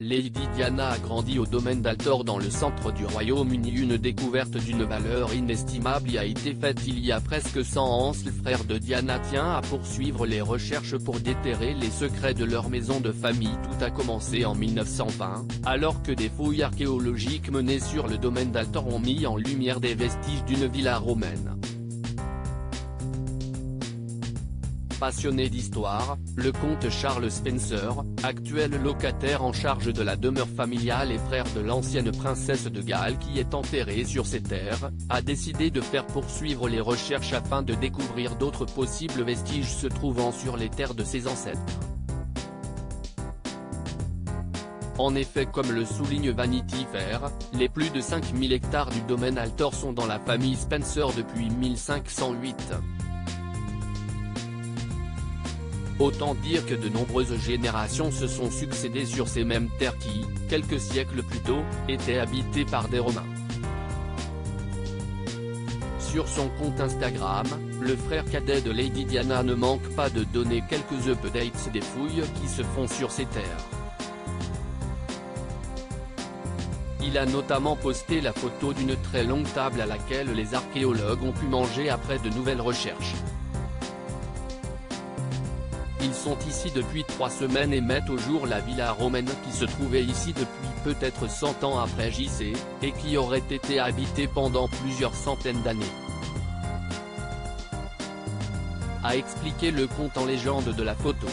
Lady Diana a grandi au domaine d'Altor dans le centre du Royaume-Uni. Une découverte d'une valeur inestimable y a été faite il y a presque 100 ans. Le frère de Diana tient à poursuivre les recherches pour déterrer les secrets de leur maison de famille. Tout a commencé en 1920, alors que des fouilles archéologiques menées sur le domaine d'Altor ont mis en lumière des vestiges d'une villa romaine. Passionné d'histoire, le comte Charles Spencer, actuel locataire en charge de la demeure familiale et frère de l'ancienne princesse de Galles qui est enterrée sur ces terres, a décidé de faire poursuivre les recherches afin de découvrir d'autres possibles vestiges se trouvant sur les terres de ses ancêtres. En effet, comme le souligne Vanity Fair, les plus de 5000 hectares du domaine Altor sont dans la famille Spencer depuis 1508. Autant dire que de nombreuses générations se sont succédées sur ces mêmes terres qui, quelques siècles plus tôt, étaient habitées par des Romains. Sur son compte Instagram, le frère cadet de Lady Diana ne manque pas de donner quelques updates des fouilles qui se font sur ces terres. Il a notamment posté la photo d'une très longue table à laquelle les archéologues ont pu manger après de nouvelles recherches. Ils sont ici depuis 3 semaines et mettent au jour la villa romaine qui se trouvait ici depuis peut-être 100 ans après JC, et qui aurait été habitée pendant plusieurs centaines d'années. A expliqué le conte en légende de la photo.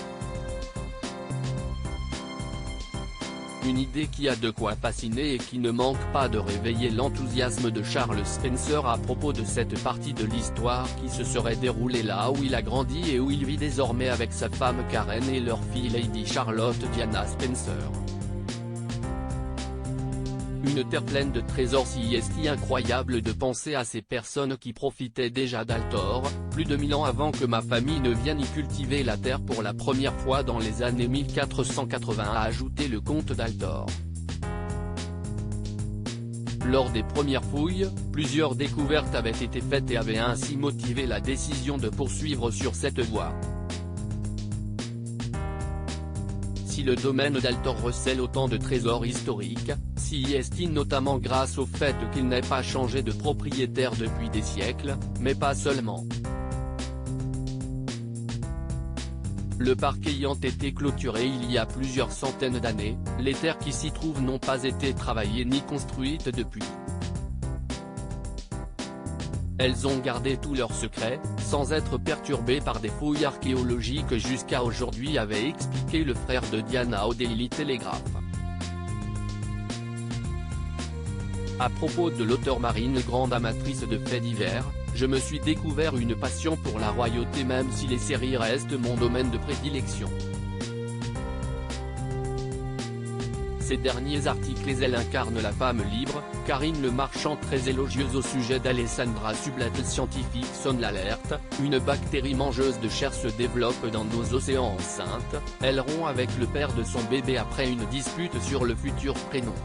Une idée qui a de quoi fasciner et qui ne manque pas de réveiller l'enthousiasme de Charles Spencer à propos de cette partie de l'histoire qui se serait déroulée là où il a grandi et où il vit désormais avec sa femme Karen et leur fille Lady Charlotte Diana Spencer. Une terre pleine de trésors, si est incroyable de penser à ces personnes qui profitaient déjà d'Altor, plus de 1000 ans avant que ma famille ne vienne y cultiver la terre pour la première fois dans les années 1480, a ajouté le comte d'Altor. Lors des premières fouilles, plusieurs découvertes avaient été faites et avaient ainsi motivé la décision de poursuivre sur cette voie. Si le domaine d'Altor recèle autant de trésors historiques, s'y estime notamment grâce au fait qu'il n'ait pas changé de propriétaire depuis des siècles, mais pas seulement. Le parc ayant été clôturé il y a plusieurs centaines d'années, les terres qui s'y trouvent n'ont pas été travaillées ni construites depuis. Elles ont gardé tous leurs secrets, sans être perturbées par des fouilles archéologiques jusqu'à aujourd'hui, avait expliqué le frère de Diana au Daily Telegraph. À propos de l'auteure marine, grande amatrice de faits divers, je me suis découvert une passion pour la royauté, même si les séries restent mon domaine de prédilection. Ces derniers articles, elle incarne la femme libre, Karine Le Marchand, très élogieuse au sujet d'Alessandra Sublet. Scientifique sonne l'alerte, une bactérie mangeuse de chair se développe dans nos océans. Enceinte, elle rompt avec le père de son bébé après une dispute sur le futur prénom.